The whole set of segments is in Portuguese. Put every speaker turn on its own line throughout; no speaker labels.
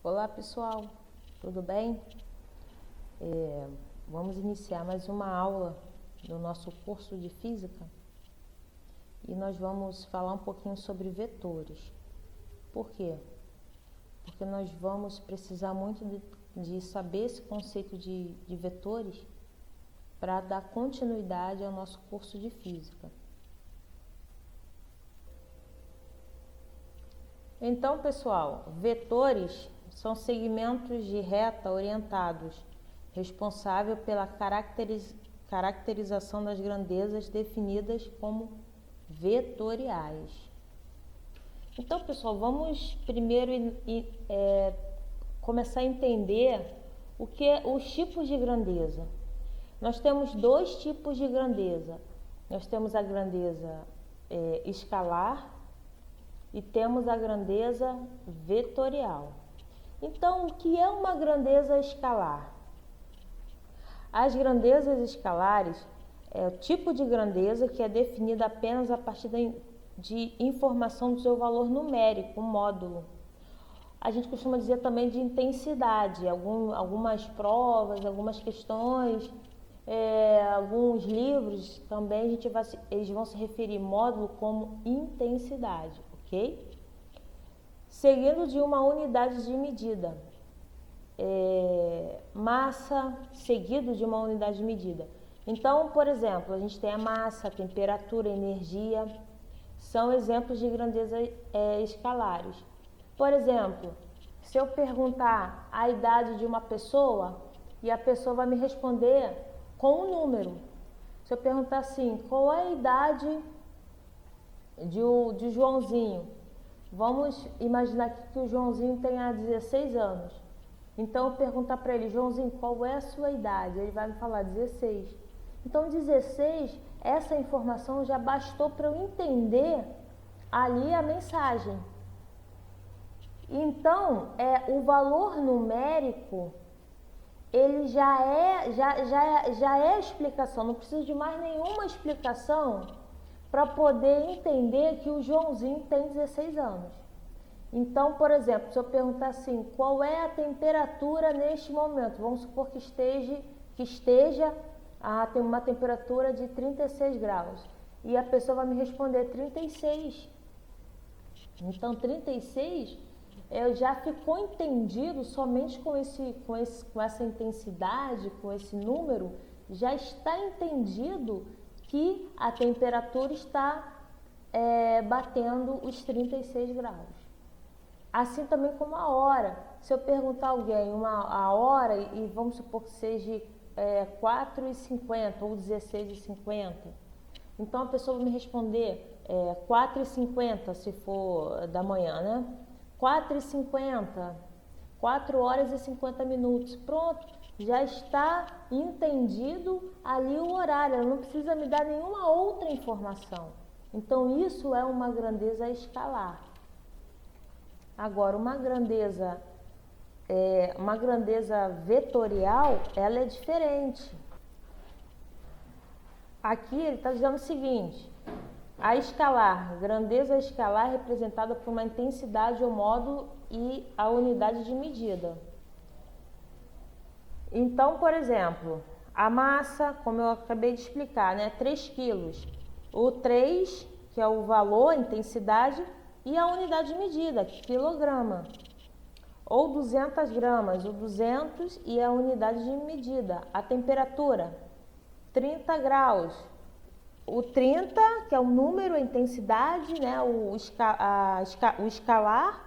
Olá pessoal, tudo bem? Vamos iniciar mais uma aula do nosso curso de Física e nós vamos falar um pouquinho sobre vetores. Por quê? Porque nós vamos precisar muito de saber esse conceito de vetores para dar continuidade ao nosso curso de Física. Então, pessoal, vetores são segmentos de reta orientados, responsável pela caracterização das grandezas definidas como vetoriais. Então, pessoal, vamos primeiro começar a entender o que é os tipos de grandeza. Nós temos dois tipos de grandeza. Nós temos a grandeza escalar e temos a grandeza vetorial. Então, o que é uma grandeza escalar? As grandezas escalares é o tipo de grandeza que é definida apenas a partir de informação do seu valor numérico, um módulo. A gente costuma dizer também de intensidade. Algumas provas, algumas questões, alguns livros também eles vão se referir módulo como intensidade, ok? Seguido de uma unidade de medida, massa seguido de uma unidade de medida. Então, por exemplo, a gente tem a massa, a temperatura, a energia, são exemplos de grandeza escalares. Por exemplo, se eu perguntar a idade de uma pessoa e a pessoa vai me responder com um número. Se eu perguntar assim, qual é a idade de Joãozinho? Vamos imaginar que o Joãozinho tenha 16 anos. Então, eu perguntar para ele, Joãozinho, qual é a sua idade? Ele vai me falar 16. Então, 16, essa informação já bastou para eu entender ali a mensagem. Então, o valor numérico, ele já é a explicação. Não preciso de mais nenhuma explicação para poder entender que o Joãozinho tem 16 anos. Então, por exemplo, se eu perguntar assim, qual é a temperatura neste momento? Vamos supor que esteja tem uma temperatura de 36 graus. E a pessoa vai me responder 36. Então, 36 já ficou entendido somente com essa intensidade, com esse número, já está entendido que a temperatura está batendo os 36 graus. Assim também como a hora. Se eu perguntar a alguém a hora e vamos supor que seja 4h50 ou 16h50, então a pessoa vai me responder 4h50 se for da manhã, né? 4h50, 4 horas e 50 minutos. Pronto, já está entendido ali o horário, ela não precisa me dar nenhuma outra informação. Então, isso é uma grandeza escalar. Agora, uma grandeza vetorial, ela é diferente. Aqui ele está dizendo o seguinte, a escalar, grandeza escalar é representada por uma intensidade ou módulo e a unidade de medida. Então, por exemplo, a massa, como eu acabei de explicar, né, 3 quilos. O 3, que é o valor, a intensidade, e a unidade de medida, quilograma. Ou 200 gramas, o 200 e a unidade de medida. A temperatura, 30 graus. O 30, que é o número, a intensidade, né, o escalar,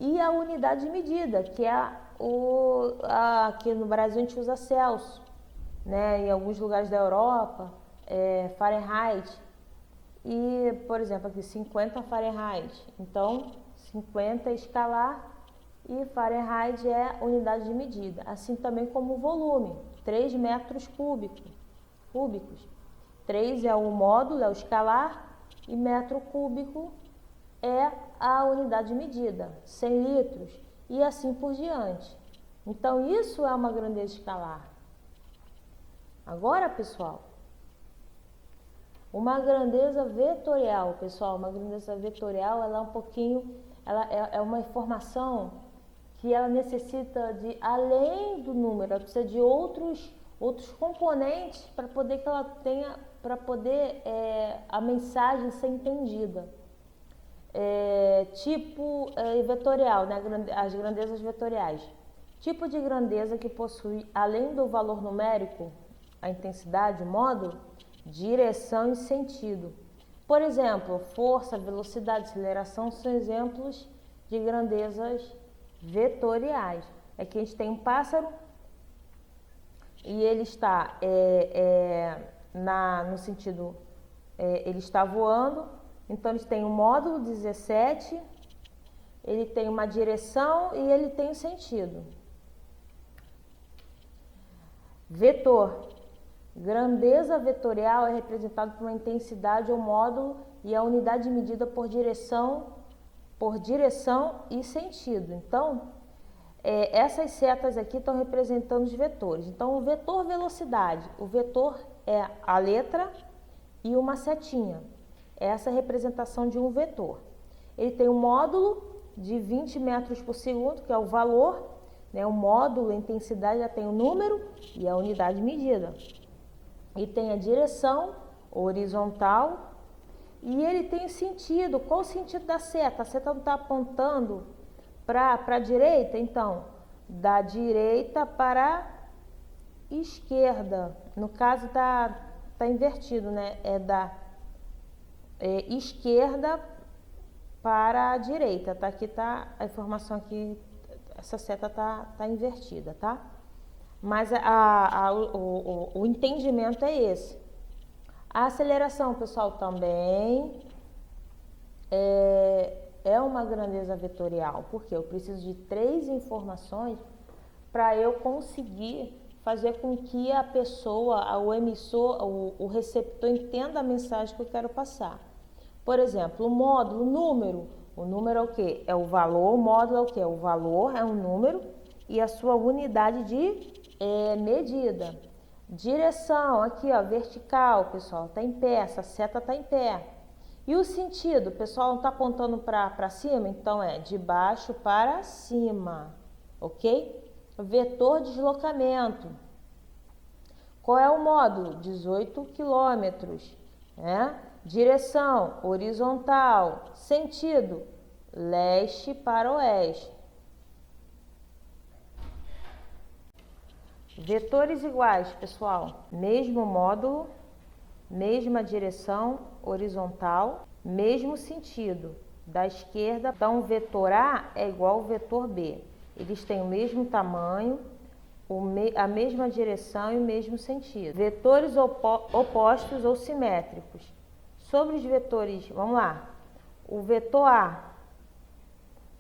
e a unidade de medida, que é aqui no Brasil a gente usa Celsius, né, em alguns lugares da Europa, Fahrenheit. E, por exemplo, aqui 50 Fahrenheit. Então, 50 é escalar e Fahrenheit é unidade de medida. Assim também como o volume, 3 metros cúbicos. 3 é o módulo, é o escalar, e metro cúbico é a unidade de medida, 100 litros, e assim por diante. Então, isso é uma grandeza escalar. Agora, pessoal, uma grandeza vetorial, pessoal, uma grandeza vetorial, ela é uma informação que ela necessita de, além do número, ela precisa de outros componentes para poder que ela tenha, para poder a mensagem ser entendida. Tipo vetorial, né? As grandezas vetoriais. Tipo de grandeza que possui, além do valor numérico, a intensidade, o modo, direção e sentido. Por exemplo, força, velocidade, aceleração são exemplos de grandezas vetoriais. Aqui a gente tem um pássaro e ele está no sentido, ele está voando, então ele tem um módulo 17, ele tem uma direção e ele tem um sentido. Vetor. Grandeza vetorial é representada por uma intensidade ou módulo e a unidade medida por direção e sentido. Então, essas setas aqui estão representando os vetores. Então, o vetor velocidade, o vetor é a letra e uma setinha. Essa é a representação de um vetor. Ele tem um módulo de 20 metros por segundo, que é o valor, né? O módulo, a intensidade já tem o número e a unidade medida. E tem a direção horizontal e ele tem o sentido. Qual o sentido da seta? A seta não está apontando para a direita? Então, da direita para a esquerda. No caso, está invertido, né? É da esquerda para a direita. Tá? Aqui está a informação aqui, essa seta está invertida, tá? Mas o entendimento é esse. A aceleração, pessoal, também é uma grandeza vetorial, porque eu preciso de 3 informações para eu conseguir fazer com que a pessoa, o emissor, o receptor entenda a mensagem que eu quero passar. Por exemplo, o módulo, o número. O número é o quê? É o valor. O módulo é o quê? O valor é um número e a sua unidade de medida. Direção, aqui ó, vertical, pessoal, está em pé, essa seta está em pé. E o sentido, pessoal, não está apontando para cima, então é de baixo para cima, ok? Vetor deslocamento. Qual é o módulo? 18 quilômetros, né? Direção, horizontal. Sentido, leste para oeste. Vetores iguais, pessoal, mesmo módulo, mesma direção horizontal, mesmo sentido. Da esquerda, então o vetor A é igual ao vetor B. Eles têm o mesmo tamanho, a mesma direção e o mesmo sentido. Vetores opostos ou simétricos. Sobre os vetores, vamos lá. O vetor A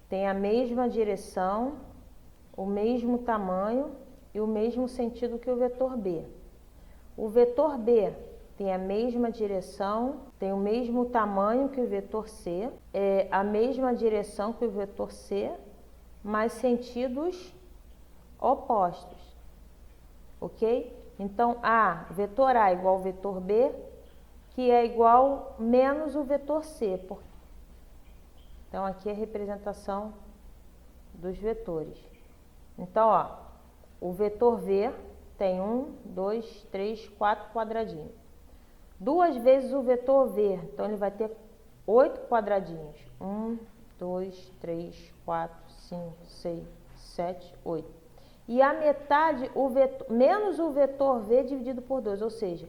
tem a mesma direção, o mesmo tamanho e o mesmo sentido que o vetor B. O vetor B tem a mesma direção, tem o mesmo tamanho que o vetor C, a mesma direção que o vetor C, mas sentidos opostos, ok? Então, vetor A igual ao vetor B, que é igual menos o vetor C. Então, aqui é a representação dos vetores. Então, ó, o vetor V tem 1, 2, 3, 4 quadradinhos. 2 vezes o vetor V, então ele vai ter 8 quadradinhos. 1, 2, 3, 4, 5, 6, 7, 8. E a metade, menos o vetor V dividido por 2, ou seja,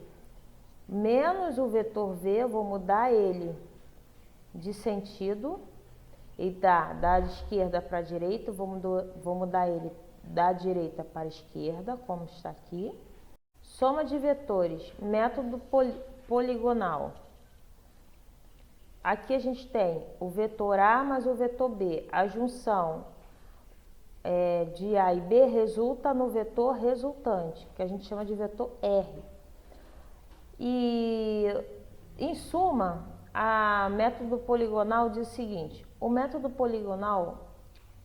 menos o vetor V, eu vou mudar ele de sentido, e da esquerda para a direita, vou mudar ele da direita para a esquerda, como está aqui. Soma de vetores, método poligonal. Aqui a gente tem o vetor A mais o vetor B. A junção de A e B resulta no vetor resultante, que a gente chama de vetor R. E, em suma, a método poligonal diz o seguinte: o método poligonal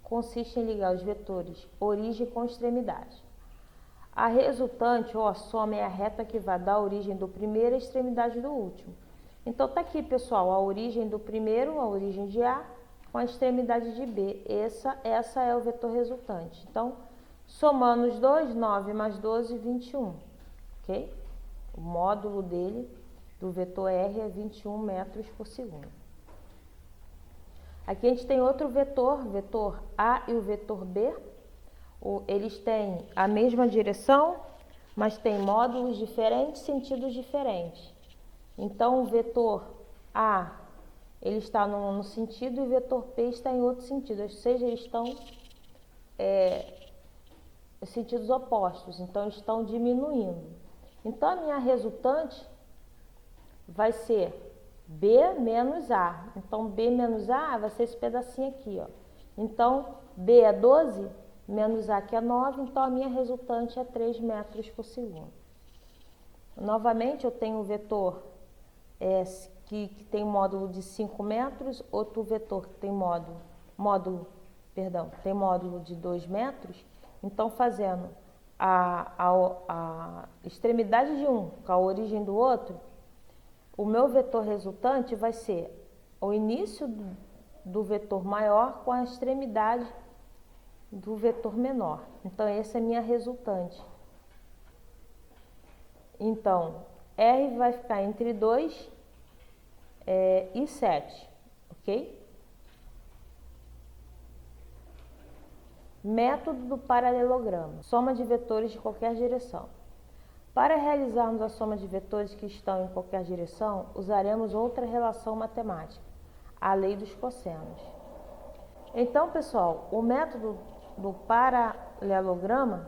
consiste em ligar os vetores origem com extremidade. A resultante ou a soma é a reta que vai da origem do primeiro à extremidade do último. Então, tá aqui, pessoal, a origem do primeiro, a origem de A, com a extremidade de B. Essa é o vetor resultante. Então, somando os dois, 9 mais 12, 21, ok? O módulo dele, do vetor R, é 21 metros por segundo. Aqui a gente tem outro vetor A e o vetor B. Eles têm a mesma direção, mas têm módulos diferentes, sentidos diferentes. Então, o vetor A, ele está no sentido e o vetor P está em outro sentido, ou seja, eles estão em sentidos opostos, então estão diminuindo. Então, a minha resultante vai ser B menos A. Então, B menos A vai ser esse pedacinho aqui, ó. Então, B é 12, menos A que é 9, então a minha resultante é 3 metros por segundo. Novamente, eu tenho o vetor que tem módulo de 5 metros, outro vetor que tem módulo de 2 metros. Então, fazendo a extremidade de um com a origem do outro, o meu vetor resultante vai ser o início do vetor maior com a extremidade do vetor menor. Então, essa é a minha resultante. Então, R vai ficar entre 2 e 7, ok? Método do paralelograma. Soma de vetores de qualquer direção. Para realizarmos a soma de vetores que estão em qualquer direção, usaremos outra relação matemática, a lei dos cossenos. Então, pessoal, o método do paralelograma,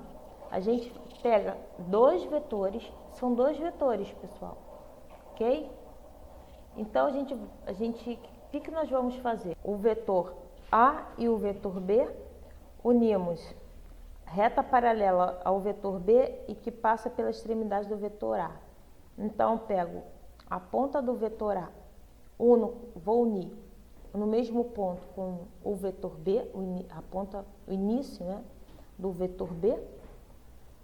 a gente pega dois vetores, são dois vetores, pessoal, ok? Então, o que nós vamos fazer? O vetor A e o vetor B, unimos reta paralela ao vetor B e que passa pela extremidade do vetor A. Então, eu pego a ponta do vetor A, vou unir no mesmo ponto com o vetor B, o início, né, do vetor B,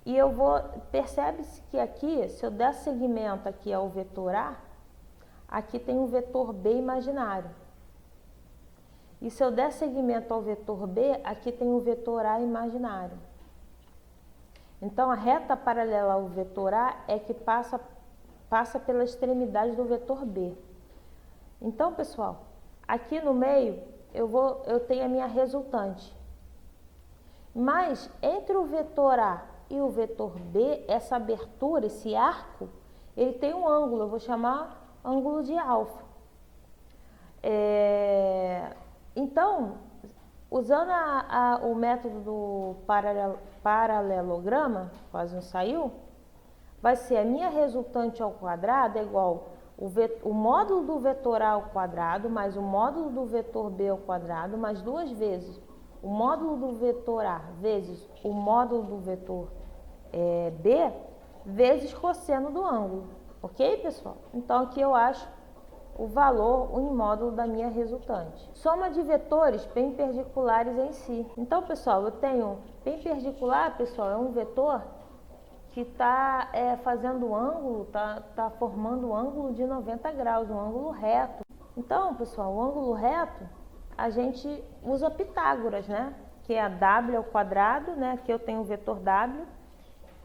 e eu vou, percebe-se que aqui, se eu der seguimento aqui ao vetor A, aqui tem um vetor B imaginário. E se eu der seguimento ao vetor B, aqui tem um vetor A imaginário. Então, a reta paralela ao vetor A é que passa pela extremidade do vetor B. Então, pessoal, aqui no meio eu tenho a minha resultante. Mas entre o vetor A e o vetor B, essa abertura, esse arco, ele tem um ângulo, eu vou chamar ângulo de alfa. Então, usando o método do paralelograma, quase não saiu, vai ser a minha resultante ao quadrado é igual o módulo do vetor A ao quadrado mais o módulo do vetor B ao quadrado mais 2 vezes o módulo do vetor A vezes o módulo do vetor B vezes cosseno do ângulo. Ok, pessoal? Então, aqui eu acho o valor unimódulo da minha resultante. Soma de vetores perpendiculares em si. Então, pessoal, eu tenho perpendicular, pessoal, é um vetor que está fazendo um ângulo, está formando um ângulo de 90 graus, um ângulo reto. Então, pessoal, o ângulo reto, a gente usa Pitágoras, né? Que é a W ao quadrado, né? Aqui eu tenho o vetor W,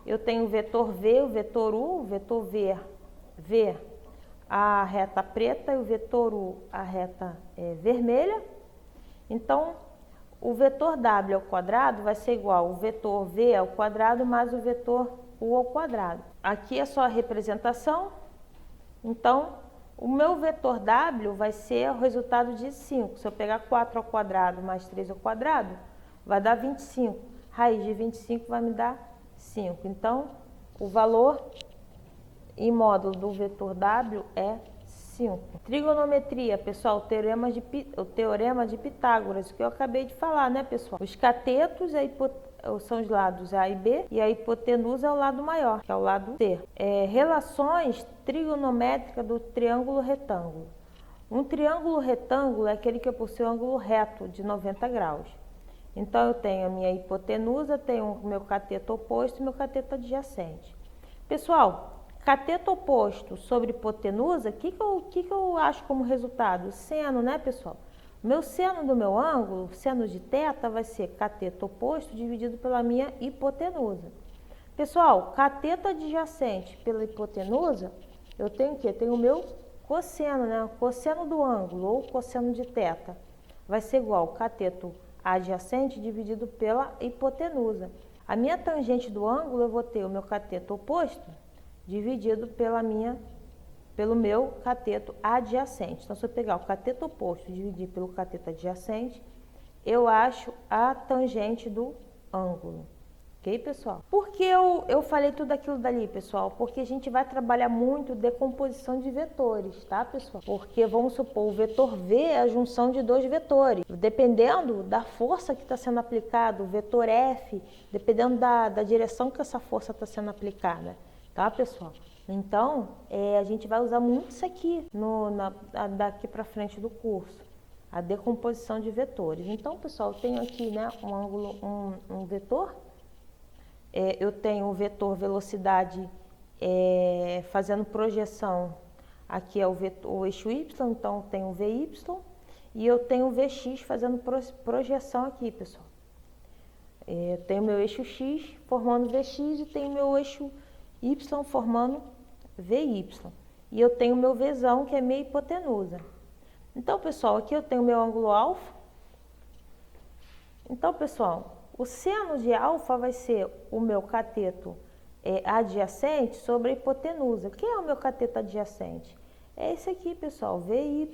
eu tenho o vetor V, o vetor U, o vetor V, a reta preta e o vetor U, a reta vermelha. Então, o vetor W ao quadrado vai ser igual ao vetor V ao quadrado mais o vetor U ao quadrado. Aqui é só a representação. Então, o meu vetor W vai ser o resultado de 5. Se eu pegar 4 ao quadrado mais 3 ao quadrado, vai dar 25. Raiz de 25 vai me dar 5. Então, o valor em módulo do vetor W é 5. Trigonometria, pessoal, o teorema de Pitágoras, que eu acabei de falar, né, pessoal? Os catetos são os lados A e B, e a hipotenusa é o lado maior, que é o lado C. Relações trigonométricas do triângulo retângulo. Um triângulo retângulo é aquele que possui um ângulo reto de 90 graus. Então, eu tenho a minha hipotenusa, tenho o meu cateto oposto e meu cateto adjacente. Pessoal, cateto oposto sobre hipotenusa, o que eu acho como resultado? Seno, né, pessoal? Meu seno do meu ângulo, seno de θ, vai ser cateto oposto dividido pela minha hipotenusa. Pessoal, cateto adjacente pela hipotenusa, eu tenho o quê? Tenho o meu cosseno, né? O cosseno do ângulo, ou cosseno de θ, vai ser igual cateto adjacente dividido pela hipotenusa. A minha tangente do ângulo, eu vou ter o meu cateto oposto dividido pelo meu cateto adjacente. Então, se eu pegar o cateto oposto e dividir pelo cateto adjacente, eu acho a tangente do ângulo. Ok, pessoal? Por que eu falei tudo aquilo dali, pessoal? Porque a gente vai trabalhar muito decomposição de vetores, tá, pessoal? Porque, vamos supor, o vetor V é a junção de dois vetores. Dependendo da força que está sendo aplicada, o vetor F, dependendo da direção que essa força está sendo aplicada, tá, pessoal? Então, a gente vai usar muito isso aqui daqui para frente do curso, a decomposição de vetores. Então, pessoal, eu tenho aqui, né, um vetor. Eu tenho o vetor velocidade fazendo projeção, aqui é o eixo Y, então eu tenho o VY, e eu tenho o VX fazendo projeção aqui, pessoal. Eu tenho meu eixo X formando VX e tenho meu eixo Y formando VY. E eu tenho meu Vzão, que é minha hipotenusa. Então, pessoal, aqui eu tenho meu ângulo alfa. Então, pessoal, o seno de alfa vai ser o meu cateto adjacente sobre a hipotenusa. Quem é o meu cateto adjacente? É esse aqui, pessoal, VY.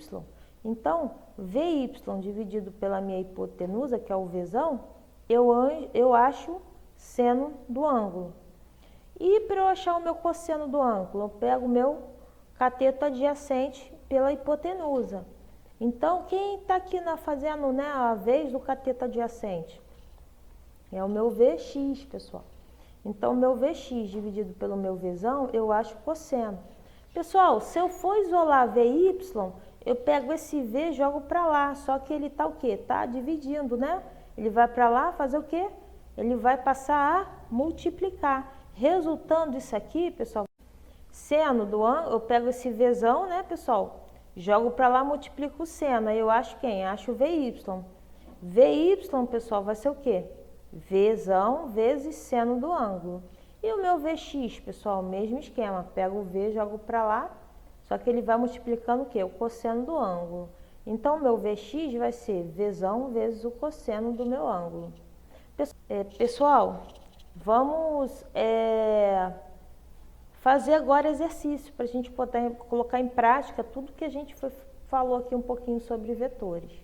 Então, VY dividido pela minha hipotenusa, que é o Vzão, eu acho seno do ângulo. E para eu achar o meu cosseno do ângulo, eu pego o meu cateto adjacente pela hipotenusa. Então, quem está aqui fazendo, né, a vez do cateto adjacente? É o meu Vx, pessoal. Então, o meu Vx dividido pelo meu Vzão, eu acho cosseno. Pessoal, se eu for isolar Vy, eu pego esse V e jogo para lá. Só que ele está o quê? Está dividindo, né? Ele vai para lá fazer o quê? Ele vai passar a multiplicar. Resultando isso aqui, pessoal, seno do ângulo, eu pego esse Vzão, né, pessoal? Jogo para lá, multiplico o seno. Aí eu acho quem? Acho o Vy. Vy, pessoal, vai ser o quê? Vzão vezes seno do ângulo. E o meu Vx, pessoal, mesmo esquema. Pego o V, jogo para lá, só que ele vai multiplicando o quê? O cosseno do ângulo. Então, o meu Vx vai ser Vzão vezes o cosseno do meu ângulo. Pessoal, vamos fazer agora exercício para a gente poder colocar em prática tudo que a gente falou aqui um pouquinho sobre vetores.